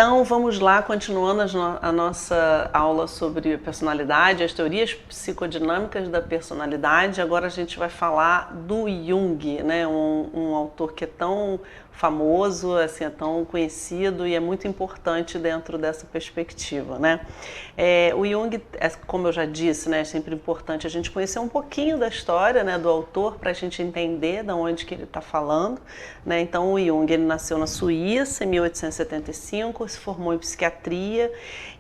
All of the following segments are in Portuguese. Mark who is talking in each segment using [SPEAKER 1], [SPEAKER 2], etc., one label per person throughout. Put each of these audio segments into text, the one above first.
[SPEAKER 1] Então, vamos lá, continuando a nossa aula sobre personalidade, as teorias psicodinâmicas da personalidade. Agora a gente vai falar do Jung, né? Um autor que é tão famoso, assim, é tão conhecido e é muito importante dentro dessa perspectiva, né? O Jung, como eu já disse, né, é sempre importante a gente conhecer um pouquinho da história, né, do autor para a gente entender de onde que ele está falando, né? Então, o Jung, ele nasceu na Suíça em 1875, se formou em psiquiatria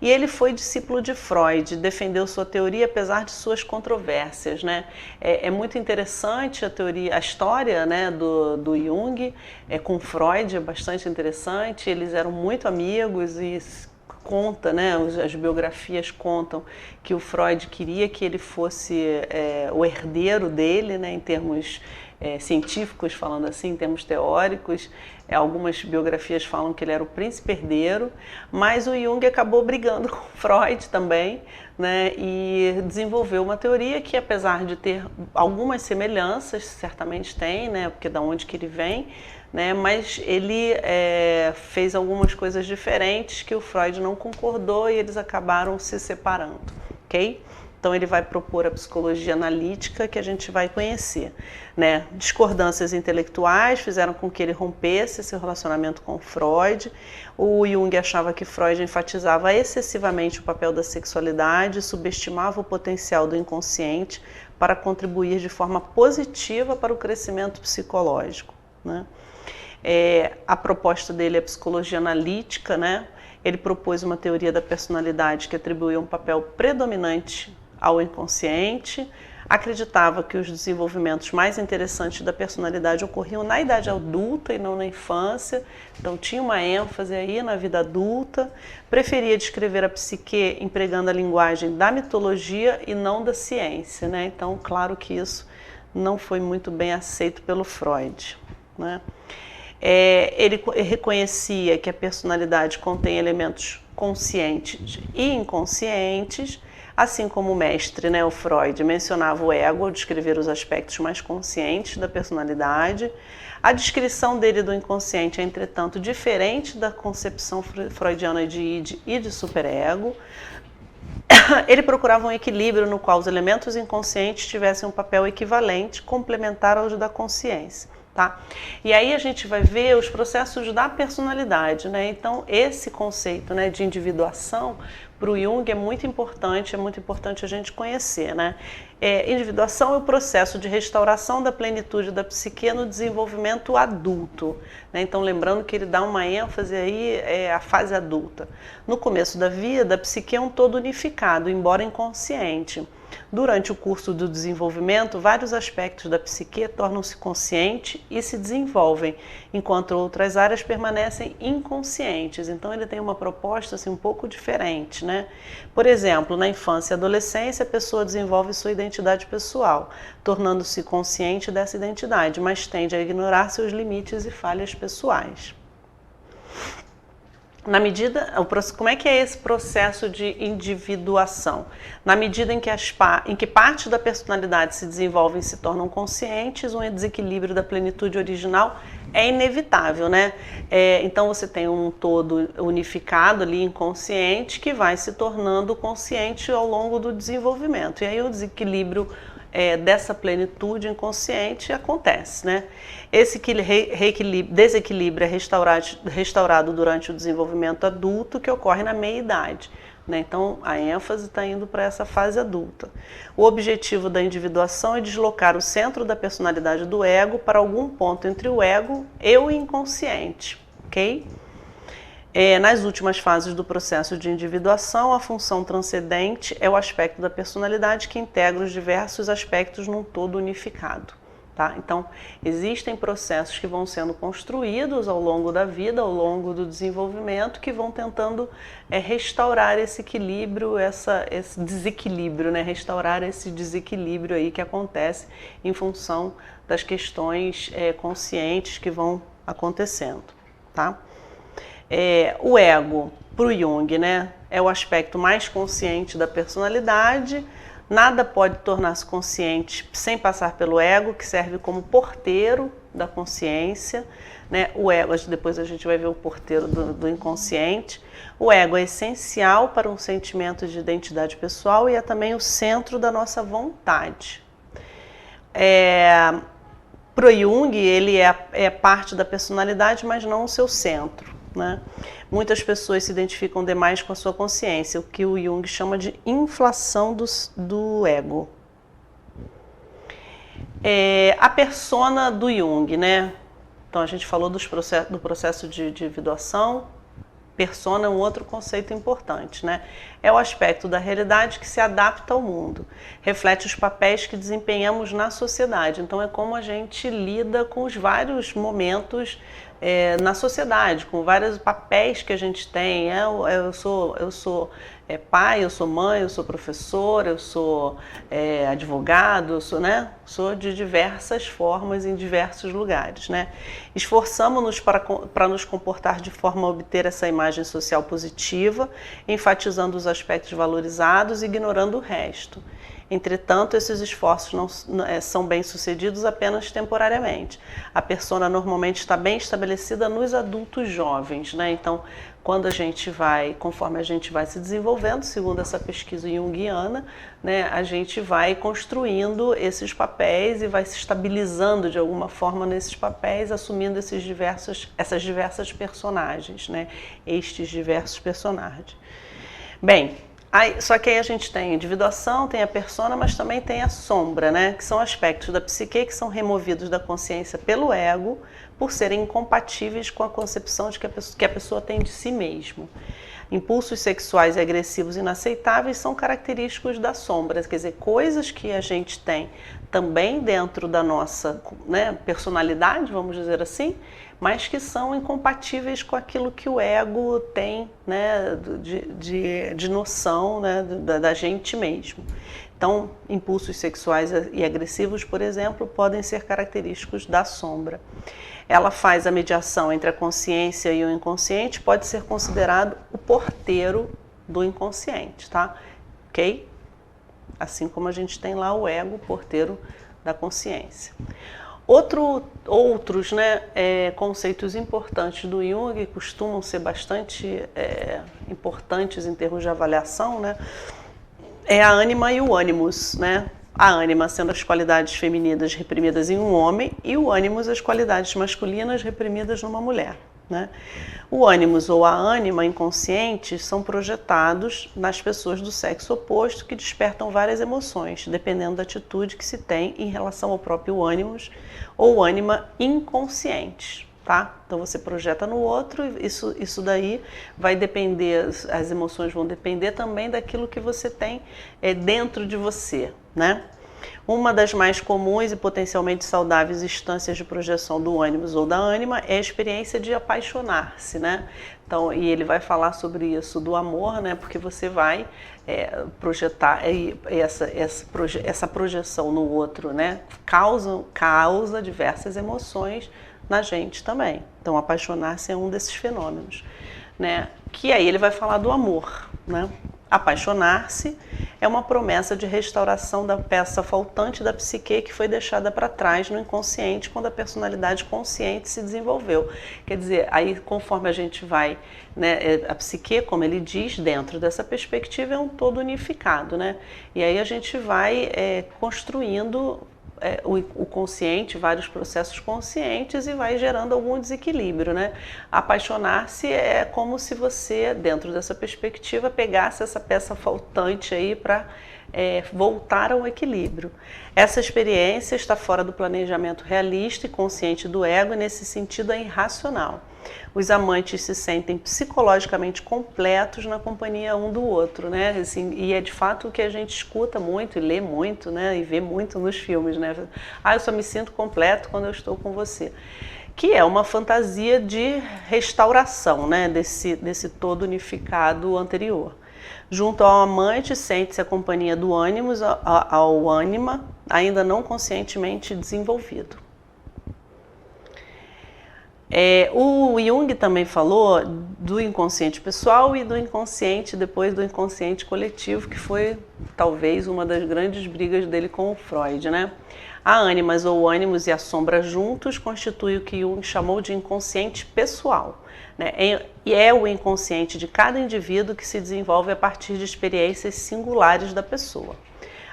[SPEAKER 1] e ele foi discípulo de Freud, defendeu sua teoria apesar de suas controvérsias, né? É muito interessante a história, né, do Jung com Freud, é bastante interessante. Eles eram muito amigos e conta, né, as biografias contam que o Freud queria que ele fosse o herdeiro dele, né, em termos científicos, falando assim, em termos teóricos. Algumas biografias falam que ele era o príncipe herdeiro, mas o Jung acabou brigando com Freud também, né, e desenvolveu uma teoria que, apesar de ter algumas semelhanças, certamente tem, né, porque da onde que ele vem, né, mas ele fez algumas coisas diferentes que o Freud não concordou e eles acabaram se separando, ok? Então ele vai propor a psicologia analítica que a gente vai conhecer, né? Discordâncias intelectuais fizeram com que ele rompesse seu relacionamento com Freud. O Jung achava que Freud enfatizava excessivamente o papel da sexualidade, subestimava o potencial do inconsciente para contribuir de forma positiva para o crescimento psicológico, né? A proposta dele é a psicologia analítica, né? Ele propôs uma teoria da personalidade que atribuía um papel predominante ao inconsciente, acreditava que os desenvolvimentos mais interessantes da personalidade ocorriam na idade adulta e não na infância, então tinha uma ênfase aí na vida adulta, preferia descrever a psique empregando a linguagem da mitologia e não da ciência, né? Então, claro que isso não foi muito bem aceito pelo Freud, né? Ele reconhecia que a personalidade contém elementos conscientes e inconscientes, assim como o mestre, né, o Freud, mencionava o ego ao descrever os aspectos mais conscientes da personalidade. A descrição dele do inconsciente é, entretanto, diferente da concepção freudiana de id e de superego. Ele procurava um equilíbrio no qual os elementos inconscientes tivessem um papel equivalente, complementar aos da consciência. Tá? E aí a gente vai ver os processos da personalidade, né? Então esse conceito, né, de individuação para o Jung é muito importante a gente conhecer, né? Individuação é o processo de restauração da plenitude da psique no desenvolvimento adulto, né? Então lembrando que ele dá uma ênfase aí à fase adulta. No começo da vida, a psique é um todo unificado, embora inconsciente. Durante o curso do desenvolvimento, vários aspectos da psique tornam-se conscientes e se desenvolvem, enquanto outras áreas permanecem inconscientes. Então ele tem uma proposta assim, um pouco diferente, né? Por exemplo, na infância e adolescência, a pessoa desenvolve sua identidade pessoal, tornando-se consciente dessa identidade, mas tende a ignorar seus limites e falhas pessoais. Como é que é esse processo de individuação? Na medida em que parte da personalidade se desenvolvem e se tornam conscientes, um desequilíbrio da plenitude original é inevitável, né? Então você tem um todo unificado ali, inconsciente, que vai se tornando consciente ao longo do desenvolvimento. E aí o desequilíbrio dessa plenitude inconsciente acontece, né? Esse desequilíbrio é restaurado durante o desenvolvimento adulto, que ocorre na meia-idade, né? Então a ênfase está indo para essa fase adulta. O objetivo da individuação é deslocar o centro da personalidade do ego para algum ponto entre o ego e o inconsciente, ok? Nas últimas fases do processo de individuação, a função transcendente é o aspecto da personalidade que integra os diversos aspectos num todo unificado. Tá? Então, existem processos que vão sendo construídos ao longo da vida, ao longo do desenvolvimento, que vão tentando restaurar esse equilíbrio, esse desequilíbrio, né? Restaurar esse desequilíbrio aí que acontece em função das questões conscientes que vão acontecendo. Tá? O ego, para o Jung, né, é o aspecto mais consciente da personalidade, Nada pode tornar-se consciente sem passar pelo ego, que serve como porteiro da consciência, né? O ego, depois a gente vai ver o porteiro do inconsciente. O ego é essencial para um sentimento de identidade pessoal e é também o centro da nossa vontade. Para o Jung, ele é parte da personalidade, mas não o seu centro, né? Muitas pessoas se identificam demais com a sua consciência, o que o Jung chama de inflação do ego. A persona do Jung, né? Então a gente falou do processo de individuação. Persona é um outro conceito importante, né? É o aspecto da realidade que se adapta ao mundo, reflete os papéis que desempenhamos na sociedade. Então é como a gente lida com os vários momentos na sociedade, com vários papéis que a gente tem. Eu sou pai, eu sou mãe, eu sou professor, eu sou advogado, sou de diversas formas em diversos lugares, né? Esforçamos-nos para nos comportar de forma a obter essa imagem social positiva, enfatizando os aspectos valorizados e ignorando o resto. Entretanto, esses esforços não são bem-sucedidos apenas temporariamente. A persona normalmente está bem estabelecida nos adultos jovens, né? Então, conforme a gente vai se desenvolvendo, segundo essa pesquisa junguiana, né, a gente vai construindo esses papéis e vai se estabilizando de alguma forma nesses papéis, assumindo essas diversas personagens, né? Estes diversos personagens. Bem, só que aí a gente tem a individuação, tem a persona, mas também tem a sombra, né? Que são aspectos da psique que são removidos da consciência pelo ego por serem incompatíveis com a concepção que a pessoa tem de si mesmo. Impulsos sexuais e agressivos inaceitáveis são característicos da sombra, quer dizer, coisas que a gente tem também dentro da nossa, né, personalidade, vamos dizer assim, mas que são incompatíveis com aquilo que o ego tem, né, de noção, né, da gente mesmo. Então, impulsos sexuais e agressivos, por exemplo, podem ser característicos da sombra. Ela faz a mediação entre a consciência e o inconsciente, pode ser considerado o porteiro do inconsciente, tá? Ok? Assim como a gente tem lá o ego, o porteiro da consciência. Outros, né, conceitos importantes do Jung, costumam ser bastante importantes em termos de avaliação, né, é a ânima e o ânimos, né? A ânima sendo as qualidades femininas reprimidas em um homem e o ânimos as qualidades masculinas reprimidas numa mulher, né? O ânimos ou a ânima inconsciente são projetados nas pessoas do sexo oposto que despertam várias emoções, dependendo da atitude que se tem em relação ao próprio ânimos ou ânima inconsciente. Tá? Então você projeta no outro, isso daí vai depender, as emoções vão depender também daquilo que você tem dentro de você, né? Uma das mais comuns e potencialmente saudáveis instâncias de projeção do ânimos ou da ânima é a experiência de apaixonar-se, né? Então, e ele vai falar sobre isso do amor, né? Porque você vai projetar essa projeção no outro, né? Causa diversas emoções na gente também. Então, apaixonar-se é um desses fenômenos, né? Que aí ele vai falar do amor, né? Apaixonar-se é uma promessa de restauração da peça faltante da psique que foi deixada para trás no inconsciente quando a personalidade consciente se desenvolveu. Quer dizer, aí conforme a gente vai, né, a psique, como ele diz, dentro dessa perspectiva é um todo unificado, né? E aí a gente vai construindo o consciente, vários processos conscientes e vai gerando algum desequilíbrio, né? Apaixonar-se é como se você, dentro dessa perspectiva, pegasse essa peça faltante aí para voltar ao equilíbrio. Essa experiência está fora do planejamento realista e consciente do ego e nesse sentido é irracional. Os amantes se sentem psicologicamente completos na companhia um do outro, né? Assim, e é de fato o que a gente escuta muito e lê muito, né? E vê muito nos filmes, né? Eu só me sinto completo quando eu estou com você. Que é uma fantasia de restauração, né? Desse todo unificado anterior. Junto ao amante, sente-se a companhia do ânimos ao ânima, ainda não conscientemente desenvolvido. O Jung também falou do inconsciente pessoal e do inconsciente, depois do inconsciente coletivo, que foi talvez uma das grandes brigas dele com o Freud, né? A ânimas ou ânimos e a sombra juntos constituem o que Jung chamou de inconsciente pessoal, né? E é o inconsciente de cada indivíduo que se desenvolve a partir de experiências singulares da pessoa.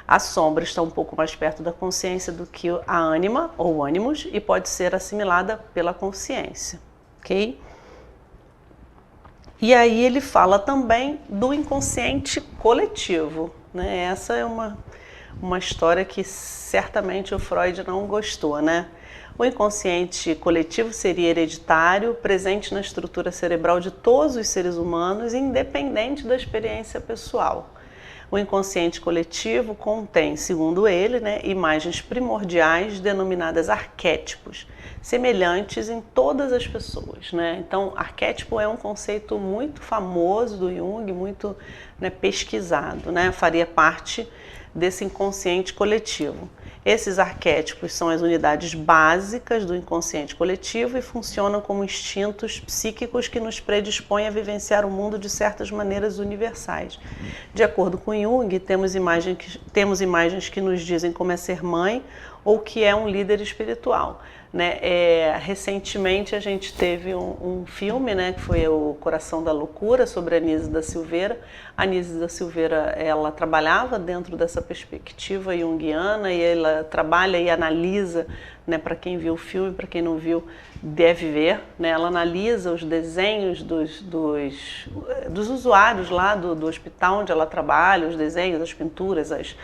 [SPEAKER 1] A sombra está um pouco mais perto da consciência do que a ânima ou ânimos e pode ser assimilada pela consciência, ok? E aí ele fala também do inconsciente coletivo, né? Essa é uma história que certamente o Freud não gostou, né? O inconsciente coletivo seria hereditário, presente na estrutura cerebral de todos os seres humanos, independente da experiência pessoal. O inconsciente coletivo contém, segundo ele, né, imagens primordiais denominadas arquétipos, semelhantes em todas as pessoas, né? Então, arquétipo é um conceito muito famoso do Jung, muito, né, pesquisado, né? Faria parte desse inconsciente coletivo. Esses arquétipos são as unidades básicas do inconsciente coletivo e funcionam como instintos psíquicos que nos predispõem a vivenciar o mundo de certas maneiras universais. De acordo com Jung, temos imagens que nos dizem como é ser mãe ou que é um líder espiritual, né? Recentemente a gente teve um filme, né, que foi o Coração da Loucura, sobre a Anísia da Silveira. A Anísia da Silveira, ela trabalhava dentro dessa perspectiva junguiana e ela trabalha e analisa, né, para quem viu o filme, para quem não viu, deve ver, né, ela analisa os desenhos dos usuários lá do hospital onde ela trabalha, os desenhos, as pinturas, as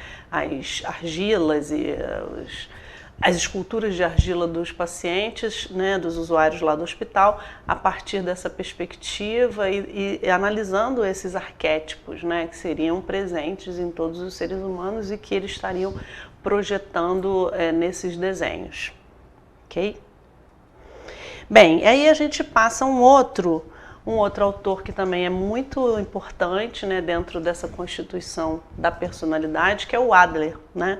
[SPEAKER 1] argilas e as esculturas de argila dos pacientes, né, dos usuários lá do hospital, a partir dessa perspectiva e analisando esses arquétipos, né, que seriam presentes em todos os seres humanos e que eles estariam projetando nesses desenhos, ok? Bem, aí a gente passa um outro autor que também é muito importante, né, dentro dessa constituição da personalidade, que é o Adler, né,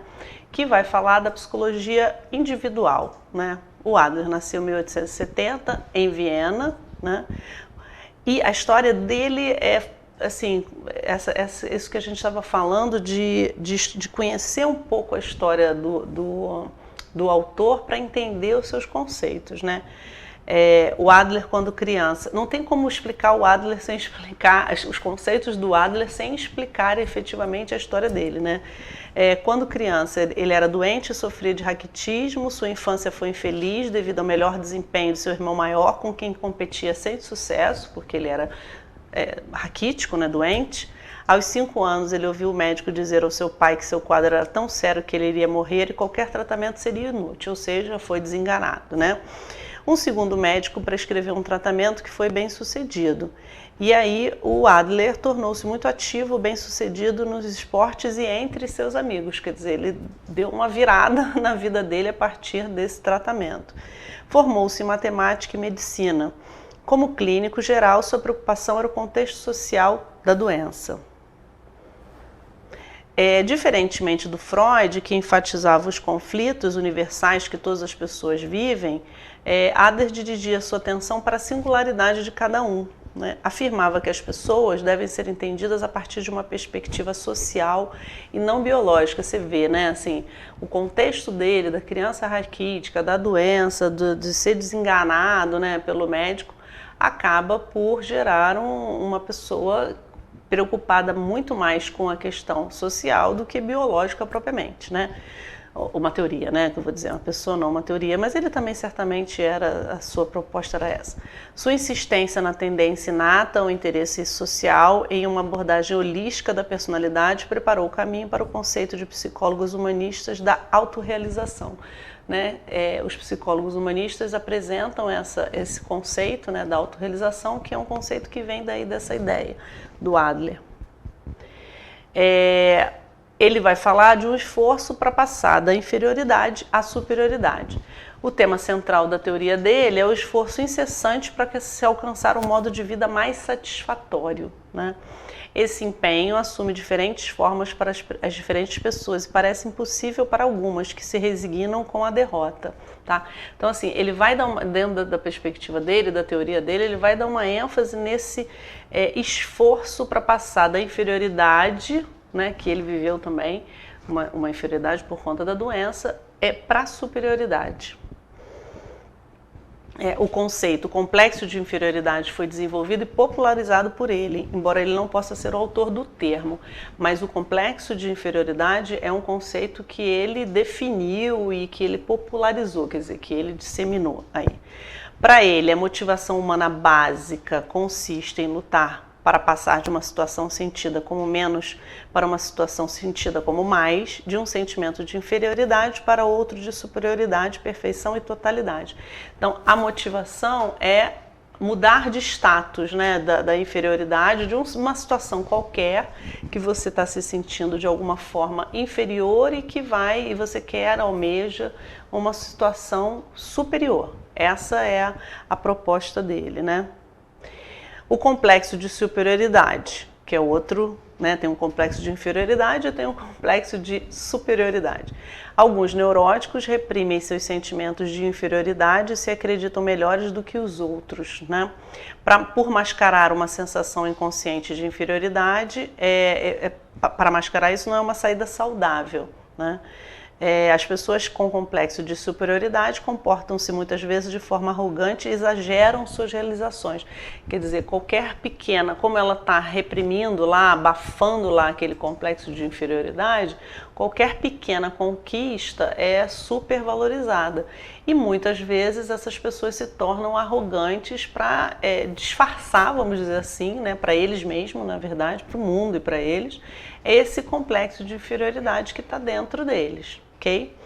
[SPEAKER 1] que vai falar da psicologia individual, né? O Adler nasceu em 1870 em Viena, né? E a história dele é assim, isso que a gente estava falando de conhecer um pouco a história do autor para entender os seus conceitos, né? O Adler, quando criança, não tem como explicar o Adler sem explicar os conceitos do Adler sem explicar efetivamente a história dele, né? Quando criança, ele era doente e sofria de raquitismo, sua infância foi infeliz devido ao melhor desempenho de seu irmão maior, com quem competia sem sucesso, porque ele era raquítico, né, doente. Aos 5 anos, ele ouviu o médico dizer ao seu pai que seu quadro era tão sério que ele iria morrer e qualquer tratamento seria inútil, ou seja, foi desenganado, né? Um segundo médico prescreveu um tratamento que foi bem sucedido. E aí o Adler tornou-se muito ativo, bem sucedido nos esportes e entre seus amigos. Quer dizer, ele deu uma virada na vida dele a partir desse tratamento. Formou-se em matemática e medicina. Como clínico geral, sua preocupação era o contexto social da doença. Diferentemente do Freud, que enfatizava os conflitos universais que todas as pessoas vivem, Adler dirigia sua atenção para a singularidade de cada um, né? Afirmava que as pessoas devem ser entendidas a partir de uma perspectiva social e não biológica. Você vê, né, assim, o contexto dele, da criança raquítica, da doença, de ser desenganado, né, pelo médico, acaba por gerar uma pessoa preocupada muito mais com a questão social do que biológica propriamente, né? Uma teoria, né, que eu vou dizer, uma pessoa não uma teoria, mas ele também certamente a sua proposta era essa. Sua insistência na tendência inata ao interesse social em uma abordagem holística da personalidade preparou o caminho para o conceito de psicólogos humanistas da autorrealização, né? Os psicólogos humanistas apresentam esse conceito, né, da autorrealização, que é um conceito que vem daí dessa ideia do Adler. ele vai falar de um esforço para passar da inferioridade à superioridade. O tema central da teoria dele é o esforço incessante para se alcançar um modo de vida mais satisfatório, né? Esse empenho assume diferentes formas para as diferentes pessoas e parece impossível para algumas que se resignam com a derrota, tá? Então, assim, ele vai dar dentro da perspectiva dele, da teoria dele, ele vai dar uma ênfase nesse esforço para passar da inferioridade, né, que ele viveu também, uma inferioridade por conta da doença, para a superioridade. O conceito complexo de inferioridade foi desenvolvido e popularizado por ele, embora ele não possa ser o autor do termo, mas o complexo de inferioridade é um conceito que ele definiu e que ele popularizou, quer dizer, que ele disseminou aí. Para ele, a motivação humana básica consiste em lutar para passar de uma situação sentida como menos para uma situação sentida como mais, de um sentimento de inferioridade para outro de superioridade, perfeição e totalidade. Então, a motivação é mudar de status, né, da inferioridade, de uma situação qualquer que você está se sentindo de alguma forma inferior e você quer, almeja uma situação superior. Essa é a proposta dele, né? O complexo de superioridade, que é outro, né, tem um complexo de inferioridade e tem um complexo de superioridade. Alguns neuróticos reprimem seus sentimentos de inferioridade e se acreditam melhores do que os outros, né? Por mascarar uma sensação inconsciente de inferioridade, para mascarar isso não é uma saída saudável, né? As pessoas com complexo de superioridade comportam-se muitas vezes de forma arrogante e exageram suas realizações. Quer dizer, qualquer pequena, como ela está reprimindo lá, abafando lá aquele complexo de inferioridade, qualquer pequena conquista é supervalorizada. E muitas vezes essas pessoas se tornam arrogantes para disfarçar, vamos dizer assim, né, para eles mesmos, na verdade, para o mundo e para eles, esse complexo de inferioridade que está dentro deles. Okay?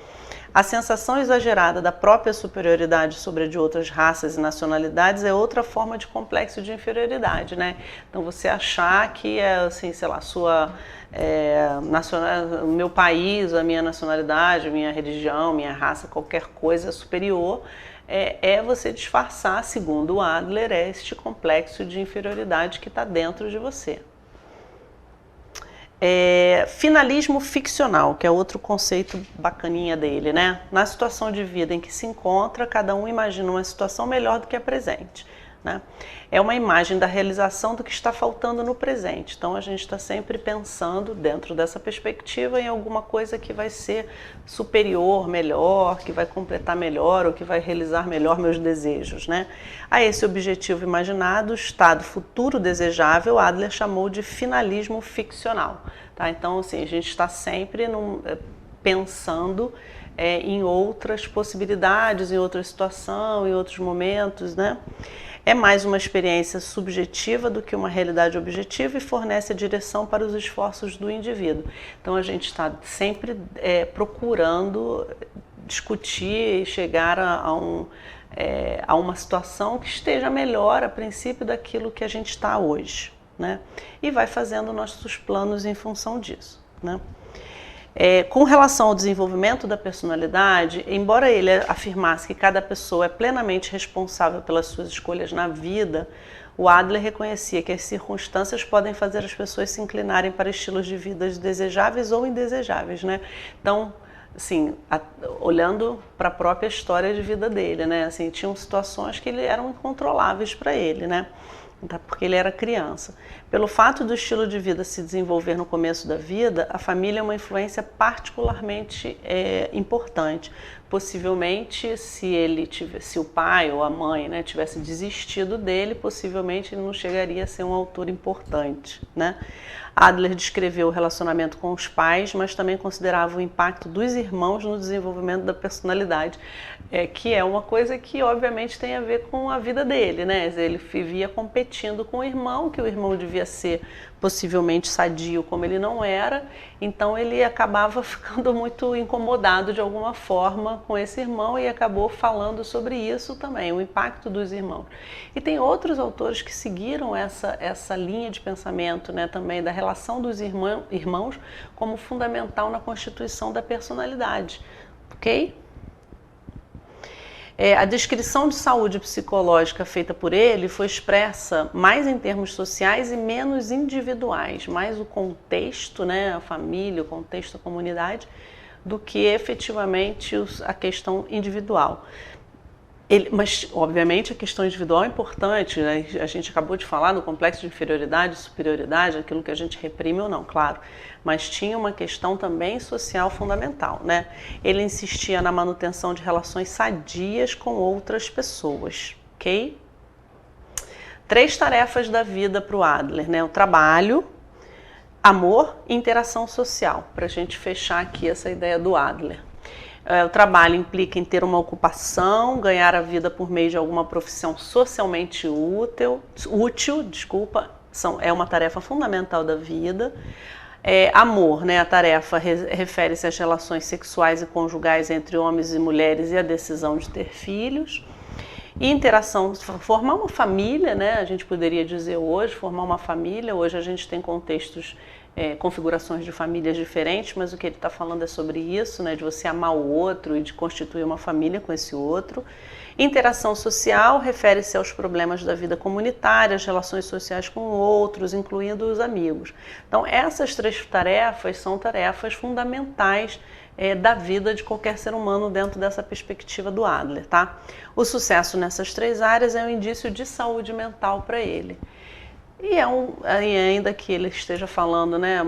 [SPEAKER 1] A sensação exagerada da própria superioridade sobre a de outras raças e nacionalidades é outra forma de complexo de inferioridade, né? Então você achar que assim, sei lá, o meu país, a minha nacionalidade, a minha religião, minha raça, qualquer coisa superior, é você disfarçar, segundo o Adler, este complexo de inferioridade que está dentro de você. Finalismo ficcional, que é outro conceito bacaninha dele, né? Na situação de vida em que se encontra, cada um imagina uma situação melhor do que a presente, né? É uma imagem da realização do que está faltando no presente. Então a gente está sempre pensando dentro dessa perspectiva em alguma coisa que vai ser superior, melhor, que vai completar melhor ou que vai realizar melhor meus desejos, né? A esse objetivo imaginado, o estado futuro desejável, Adler chamou de finalismo ficcional, tá? Então assim, a gente está sempre pensando em outras possibilidades, em outra situação, em outros momentos, né? É mais uma experiência subjetiva do que uma realidade objetiva e fornece a direção para os esforços do indivíduo. Então a gente está sempre procurando discutir e chegar a uma situação que esteja melhor a princípio daquilo que a gente está hoje, né? E vai fazendo nossos planos em função disso, né? Com relação ao desenvolvimento da personalidade, embora ele afirmasse que cada pessoa é plenamente responsável pelas suas escolhas na vida, o Adler reconhecia que as circunstâncias podem fazer as pessoas se inclinarem para estilos de vida desejáveis ou indesejáveis, né? Então, assim, olhando para a própria história de vida dele, né? Assim, tinham situações que eram incontroláveis para ele, né? Porque ele era criança. Pelo fato do estilo de vida se desenvolver no começo da vida, a família é uma influência particularmente importante. Possivelmente, se o pai ou a mãe, né, tivesse desistido dele, possivelmente ele não chegaria a ser um autor importante, né? Adler descreveu o relacionamento com os pais, mas também considerava o impacto dos irmãos no desenvolvimento da personalidade, que é uma coisa que obviamente tem a ver com a vida dele, né? Ele vivia competindo com o irmão, que o irmão devia devia ser possivelmente sadio como ele não era, então ele acabava ficando muito incomodado de alguma forma com esse irmão e acabou falando sobre isso também, o impacto dos irmãos. E tem outros autores que seguiram essa linha de pensamento, né, também da relação dos irmãos como fundamental na constituição da personalidade, ok? A descrição de saúde psicológica feita por ele foi expressa mais em termos sociais e menos individuais, mais o contexto, né, a família, o contexto da comunidade, do que efetivamente a questão individual. Mas, obviamente, a questão individual é importante, né? A gente acabou de falar no complexo de inferioridade e superioridade, aquilo que a gente reprime ou não, claro, mas tinha uma questão também social fundamental, né? Ele insistia na manutenção de relações sadias com outras pessoas, ok? 3 tarefas da vida para o Adler, né? O trabalho, amor e interação social, para a gente fechar aqui essa ideia do Adler. O trabalho implica em ter uma ocupação, ganhar a vida por meio de alguma profissão socialmente útil, é uma tarefa fundamental da vida. Amor, né? A tarefa refere-se às relações sexuais e conjugais entre homens e mulheres e a decisão de ter filhos. E interação, formar uma família, né? A gente poderia dizer hoje, formar uma família. Hoje a gente tem contextos, configurações de famílias diferentes, mas o que ele está falando é sobre isso, né? De você amar o outro e de constituir uma família com esse outro. Interação social refere-se aos problemas da vida comunitária, as relações sociais com outros, incluindo os amigos. Então, essas 3 tarefas são tarefas fundamentais da vida de qualquer ser humano dentro dessa perspectiva do Adler, tá? O sucesso nessas 3 áreas é um indício de saúde mental para ele. E ainda que ele esteja falando, né,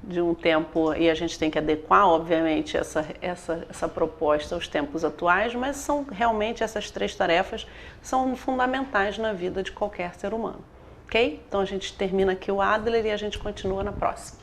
[SPEAKER 1] de um tempo, e a gente tem que adequar, obviamente, essa proposta aos tempos atuais, mas realmente essas 3 tarefas são fundamentais na vida de qualquer ser humano, ok? Então a gente termina aqui o Adler e a gente continua na próxima.